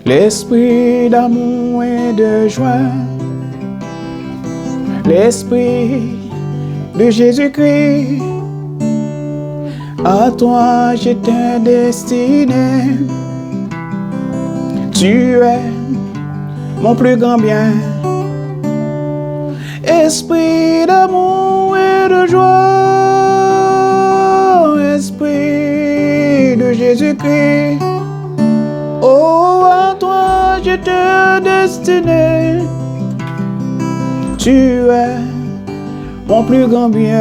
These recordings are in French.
L'esprit d'amour et de joie, l'esprit de Jésus-Christ, à toi j'étais destiné. Tu es mon plus grand bien. Esprit d'amour et de joie, esprit de Jésus-Christ, oh, à toi j'étais destiné. Tu es mon plus grand bien.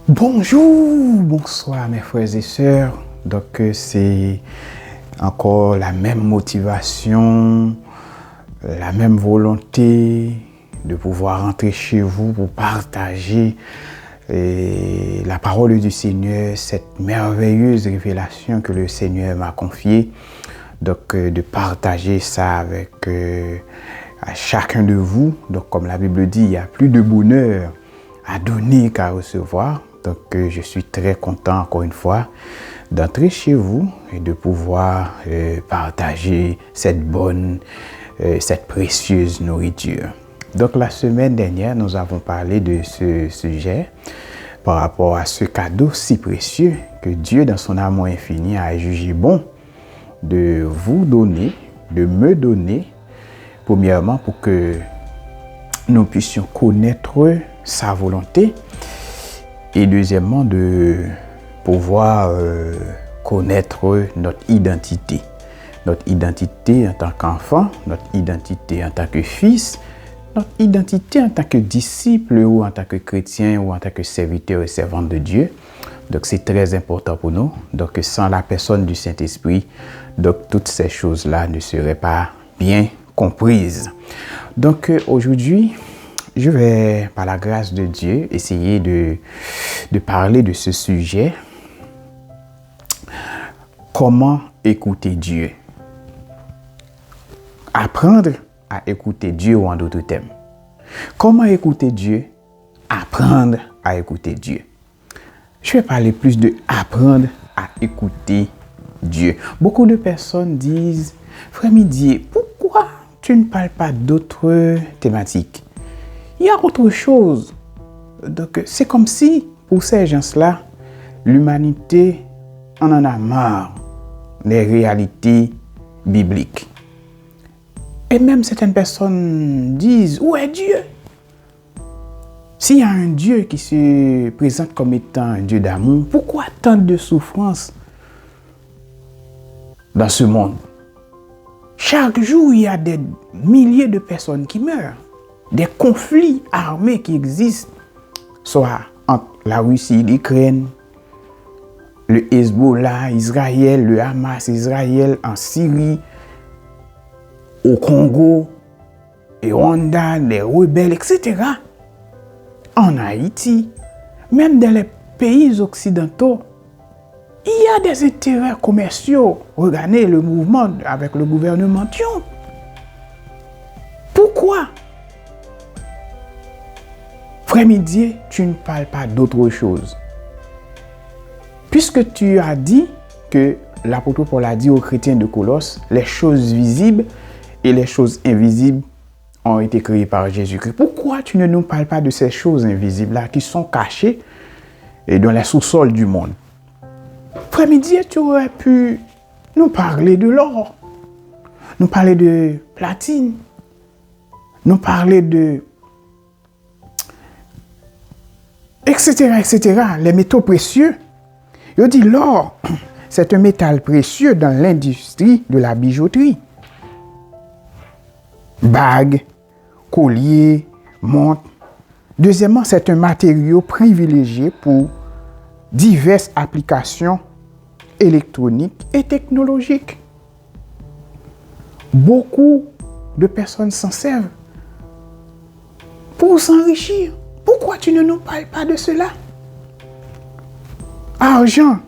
Bonjour, bonsoir mes frères et sœurs. Donc c'est encore la même motivation, la même volonté de pouvoir rentrer chez vous pour partager la parole du Seigneur, cette merveilleuse révélation que le Seigneur m'a confiée. Donc de partager ça avec à chacun de vous. Donc comme la Bible dit, il y a plus de bonheur à donner qu'à recevoir. Donc je suis très content encore une fois d'entrer chez vous et de pouvoir partager cette bonne, cette précieuse nourriture. Donc la semaine dernière, nous avons parlé de ce sujet par rapport à ce cadeau si précieux que Dieu, dans son amour infini, a jugé bon de vous donner, de me donner, premièrement pour que nous puissions connaître sa volonté et deuxièmement de pouvoir connaître notre identité en tant qu'enfant, notre identité en tant que fils, notre identité en tant que disciple ou en tant que chrétien ou en tant que serviteur et servante de Dieu. Donc c'est très important pour nous. Donc sans la personne du Saint-Esprit, donc toutes ces choses-là ne seraient pas bien comprises. Donc aujourd'hui, je vais, par la grâce de Dieu, essayer de parler de ce sujet. Comment écouter Dieu? Apprendre à écouter Dieu ou en d'autres termes. Comment écouter Dieu? Apprendre à écouter Dieu. Je vais parler plus de apprendre à écouter Dieu. Beaucoup de personnes disent, Frère Midier, pourquoi tu ne parles pas d'autres thématiques? Il y a autre chose. Donc c'est comme si, pour ces gens-là, l'humanité en a marre des réalités bibliques. Et même certaines personnes disent, où est Dieu? S'il y a un Dieu qui se présente comme étant un Dieu d'amour, pourquoi tant de souffrances dans ce monde? Chaque jour, il y a des milliers de personnes qui meurent. Des conflits armés qui existent, soit entre la Russie et l'Ukraine, le Hezbollah, Israël, le Hamas, Israël en Syrie, au Congo, et Rwanda, les rebelles, etc. En Haïti, même dans les pays occidentaux, il y a des intérêts commerciaux. Regardez le mouvement avec le gouvernement Trump. Pourquoi? Frère Midier, tu ne parles pas d'autre chose. Puisque tu as dit que l'apôtre Paul a dit aux chrétiens de Colosse, les choses visibles et les choses invisibles ont été créées par Jésus-Christ. Pourquoi tu ne nous parles pas de ces choses invisibles-là qui sont cachées et dans les sous-sols du monde? Frère Midier, tu aurais pu nous parler de l'or, nous parler de platine, nous parler de etc., les métaux précieux. Il dit l'or, c'est un métal précieux dans l'industrie de la bijouterie. Bagues, colliers, montres. Deuxièmement, c'est un matériau privilégié pour diverses applications électroniques et technologiques. Beaucoup de personnes s'en servent pour s'enrichir. Pourquoi tu ne nous parles pas de cela? Argent.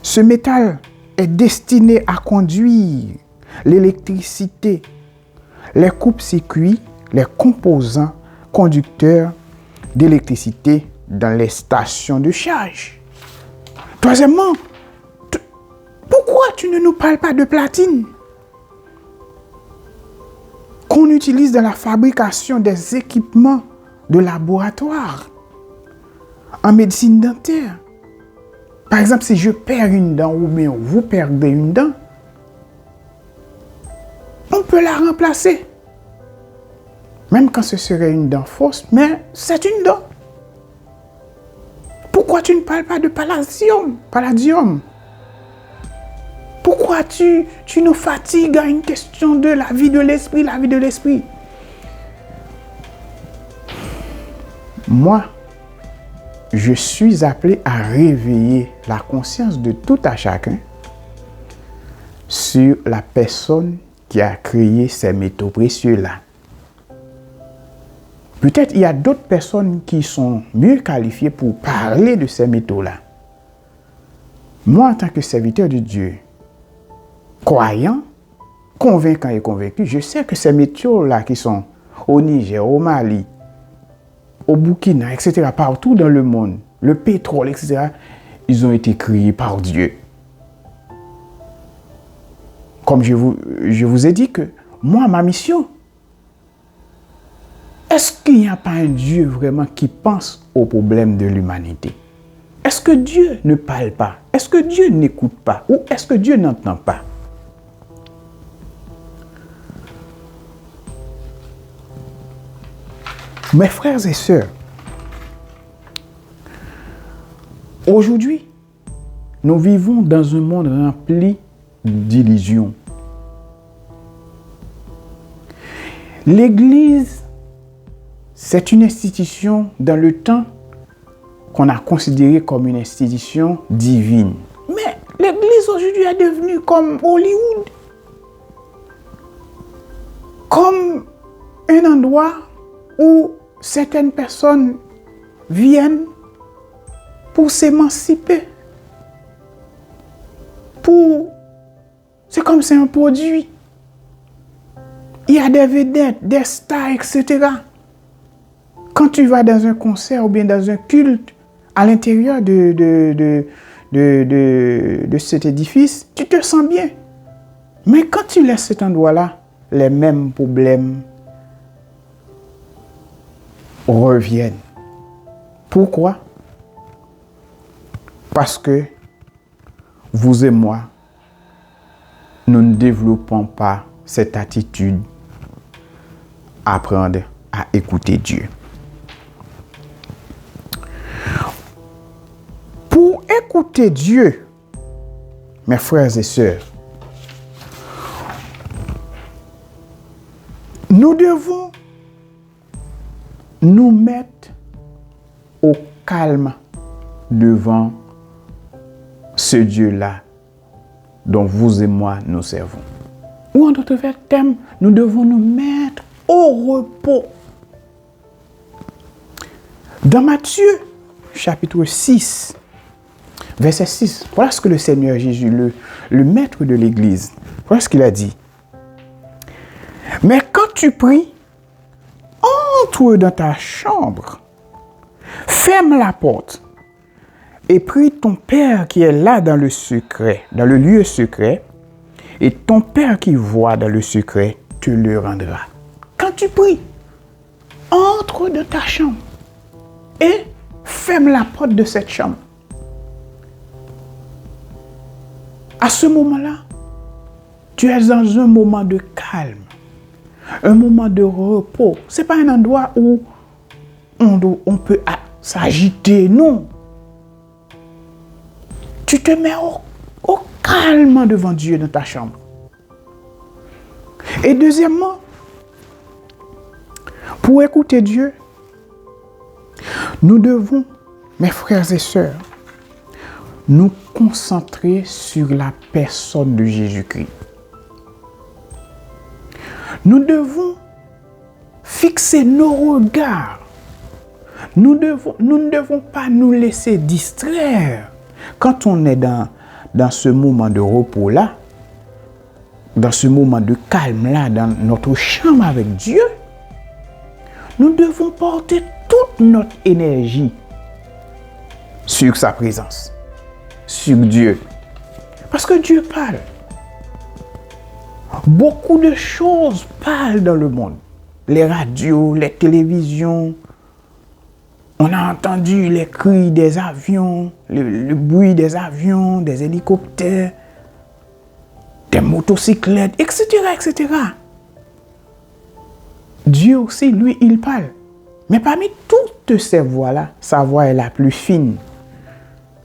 Ce métal est destiné à conduire l'électricité, les coupes-circuits, les composants conducteurs d'électricité dans les stations de charge. Troisièmement, pourquoi tu ne nous parles pas de platine qu'on utilise dans la fabrication des équipements de laboratoire en médecine dentaire? Par exemple, si je perds une dent ou bien vous perdez une dent, on peut la remplacer. Même quand ce serait une dent fausse, mais c'est une dent. Pourquoi tu ne parles pas de palladium? Pourquoi tu nous fatigues à une question de la vie de l'esprit? Moi, je suis appelé à réveiller la conscience de tout à chacun sur la personne qui a créé ces métaux précieux-là. Peut-être il y a d'autres personnes qui sont mieux qualifiées pour parler de ces métaux-là. Moi, en tant que serviteur de Dieu, croyant, convaincant et convaincu, je sais que ces métaux-là qui sont au Niger, au Mali, au Burkina, etc., partout dans le monde, le pétrole, etc., ils ont été créés par Dieu. Comme je vous ai dit que moi, ma mission, est-ce qu'il n'y a pas un Dieu vraiment qui pense aux problèmes de l'humanité? Est-ce que Dieu ne parle pas? Est-ce que Dieu n'écoute pas? Ou est-ce que Dieu n'entend pas? Mes frères et sœurs, aujourd'hui, nous vivons dans un monde rempli d'illusions. L'Église, c'est une institution dans le temps qu'on a considérée comme une institution divine. Mais l'Église aujourd'hui est devenue comme Hollywood, comme un endroit où certaines personnes viennent pour s'émanciper. C'est comme c'est un produit. Il y a des vedettes, des stars, etc. Quand tu vas dans un concert ou bien dans un culte, à l'intérieur de cet édifice, tu te sens bien. Mais quand tu laisses cet endroit-là, les mêmes problèmes reviennent. Pourquoi? Parce que vous et moi, nous ne développons pas cette attitude à apprendre à écouter Dieu. Pour écouter Dieu, mes frères et sœurs, nous devons nous mettre au calme devant ce Dieu-là dont vous et moi nous servons. Ou en d'autres termes, nous devons nous mettre au repos. Dans Matthieu, chapitre 6, verset 6, voilà ce que le Seigneur Jésus, le maître de l'Église, voilà ce qu'il a dit. Mais quand tu pries, entre dans ta chambre, ferme la porte et prie ton Père qui est là dans le secret, dans le lieu secret, et ton Père qui voit dans le secret te le rendra. Quand tu pries, entre dans ta chambre et ferme la porte de cette chambre. À ce moment-là, tu es dans un moment de calme, un moment de repos. Ce n'est pas un endroit où on peut s'agiter, non. Tu te mets au calme devant Dieu dans ta chambre. Et deuxièmement, pour écouter Dieu, nous devons, mes frères et sœurs, nous concentrer sur la personne de Jésus-Christ. Nous devons fixer nos regards. Nous ne devons pas nous laisser distraire. Quand on est dans ce moment de repos-là, dans ce moment de calme-là, dans notre chambre avec Dieu, nous devons porter toute notre énergie sur sa présence, sur Dieu. Parce que Dieu parle. Beaucoup de choses parlent dans le monde. Les radios, les télévisions. On a entendu les cris des avions, le bruit des avions, des hélicoptères, des motocyclettes, etc., etc. Dieu aussi, lui, il parle. Mais parmi toutes ces voix-là, sa voix est la plus fine.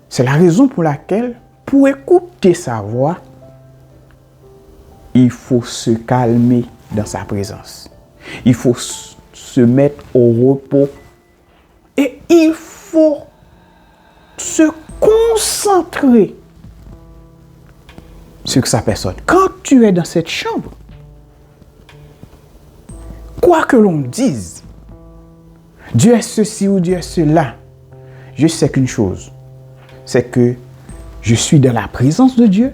C'est la raison pour laquelle, pour écouter sa voix, il faut se calmer dans sa présence. Il faut se mettre au repos. Et il faut se concentrer sur sa personne. Quand tu es dans cette chambre, quoi que l'on dise, Dieu est ceci ou Dieu est cela, je sais qu'une chose, c'est que je suis dans la présence de Dieu.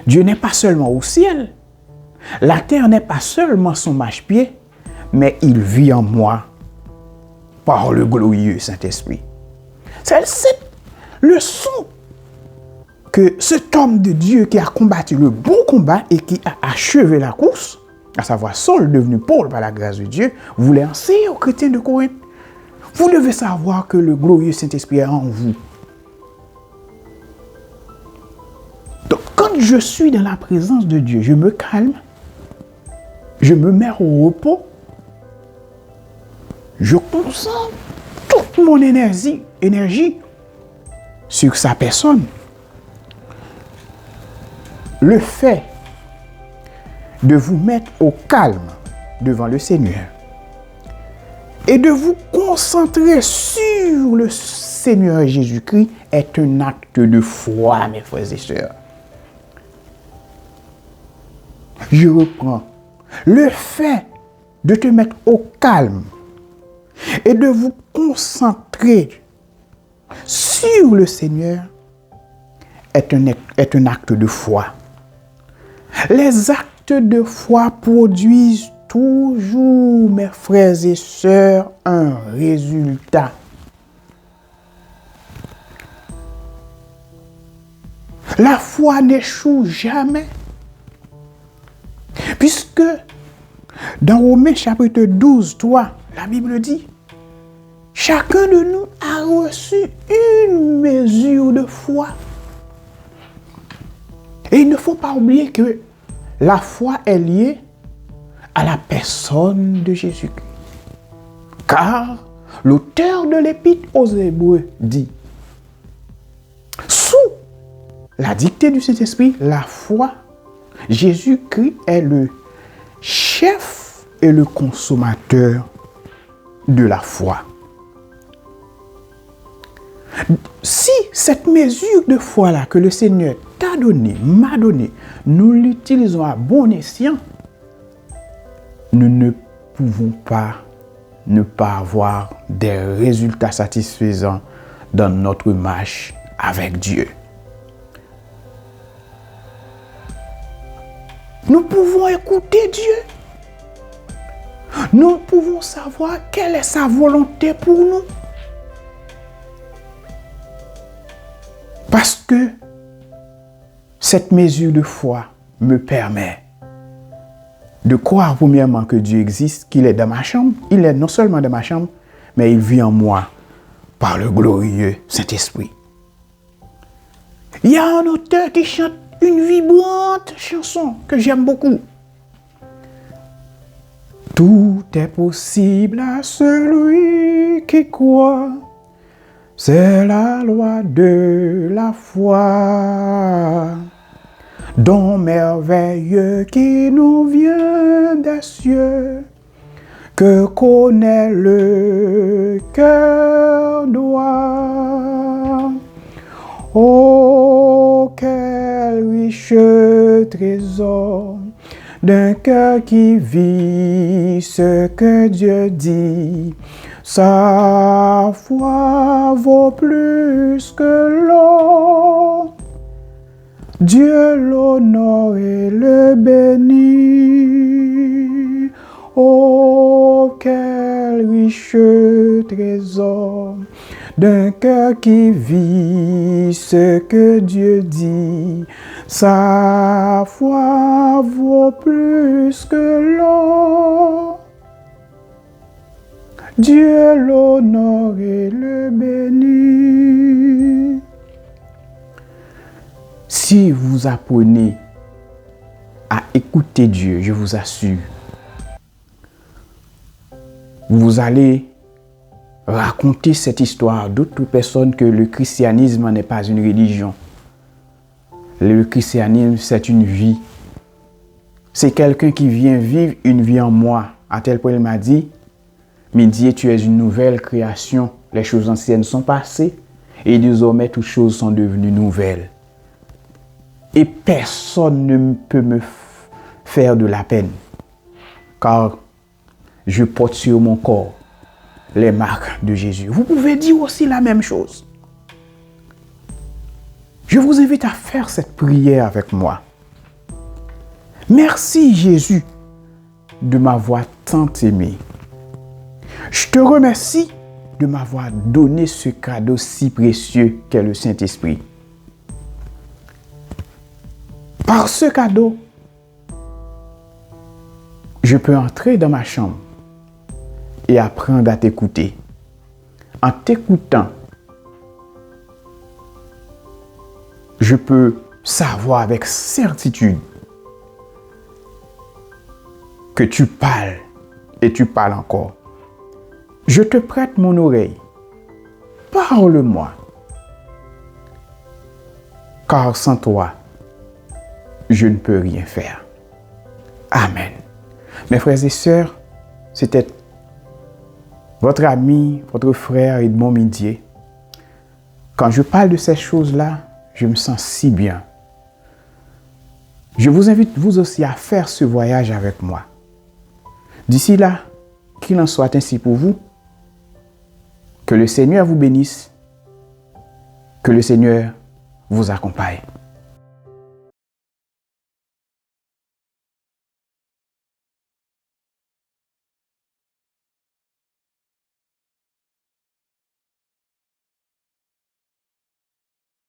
Dieu n'est pas seulement au ciel. La terre n'est pas seulement son marchepied, mais il vit en moi par le glorieux Saint-Esprit. C'est cette leçon que cet homme de Dieu qui a combattu le bon combat et qui a achevé la course, à savoir Saul devenu Paul par la grâce de Dieu, voulait enseigner aux chrétiens de Corinthe. Vous devez savoir que le glorieux Saint-Esprit est en vous. Donc quand je suis dans la présence de Dieu, je me calme, je me mets au repos, je concentre toute mon énergie sur sa personne. Le fait de vous mettre au calme devant le Seigneur et de vous concentrer sur le Seigneur Jésus-Christ est un acte de foi, mes frères et sœurs. Je reprends. Le fait de te mettre au calme et de vous concentrer sur le Seigneur est un acte de foi. Les actes de foi produisent toujours, mes frères et sœurs, un résultat. La foi n'échoue jamais. Puisque dans Romains chapitre 12, 3, la Bible dit, chacun de nous a reçu une mesure de foi. Et il ne faut pas oublier que la foi est liée à la personne de Jésus-Christ. Car l'auteur de l'Épître aux Hébreux dit, sous la dictée du Saint-Esprit, la foi, Jésus-Christ est le chef et le consommateur de la foi. Si cette mesure de foi-là que le Seigneur t'a donnée, m'a donnée, nous l'utilisons à bon escient, nous ne pouvons pas ne pas avoir des résultats satisfaisants dans notre marche avec Dieu. Nous pouvons écouter Dieu. Nous pouvons savoir quelle est sa volonté pour nous. Parce que cette mesure de foi me permet de croire premièrement que Dieu existe, qu'il est dans ma chambre. Il est non seulement dans ma chambre, mais il vit en moi par le glorieux Saint-Esprit. Il y a un auteur qui chante une vibrante chanson que j'aime beaucoup. Tout est possible à celui qui croit. C'est la loi de la foi. Don merveilleux qui nous vient des cieux, que connaît le cœur droit. Oh, quel riche trésor d'un cœur qui vit ce que Dieu dit. Sa foi vaut plus que l'or. Dieu l'honore et le bénit. Oh, quel riche trésor d'un cœur qui vit ce que Dieu dit. Sa foi vaut plus que l'or. Dieu l'honore et le bénit. Si vous apprenez à écouter Dieu, je vous assure, vous allez raconter cette histoire à d'autres personnes que le christianisme n'est pas une religion. Le christianisme, c'est une vie. C'est quelqu'un qui vient vivre une vie en moi. À tel point, il m'a dit, Midi, tu es une nouvelle création. Les choses anciennes sont passées et désormais toutes choses sont devenues nouvelles. Et personne ne peut me faire de la peine, car je porte sur mon corps les marques de Jésus. Vous pouvez dire aussi la même chose. Je vous invite à faire cette prière avec moi. Merci Jésus de m'avoir tant aimé. Je te remercie de m'avoir donné ce cadeau si précieux qu'est le Saint-Esprit. Par ce cadeau, je peux entrer dans ma chambre et apprendre à t'écouter. En t'écoutant, je peux savoir avec certitude que tu parles et tu parles encore. Je te prête mon oreille. Parle-moi. Car sans toi, je ne peux rien faire. Amen. Mes frères et sœurs, c'était votre ami, votre frère Edmond Midier. Quand je parle de ces choses-là, je me sens si bien. Je vous invite vous aussi à faire ce voyage avec moi. D'ici là, qu'il en soit ainsi pour vous. Que le Seigneur vous bénisse. Que le Seigneur vous accompagne.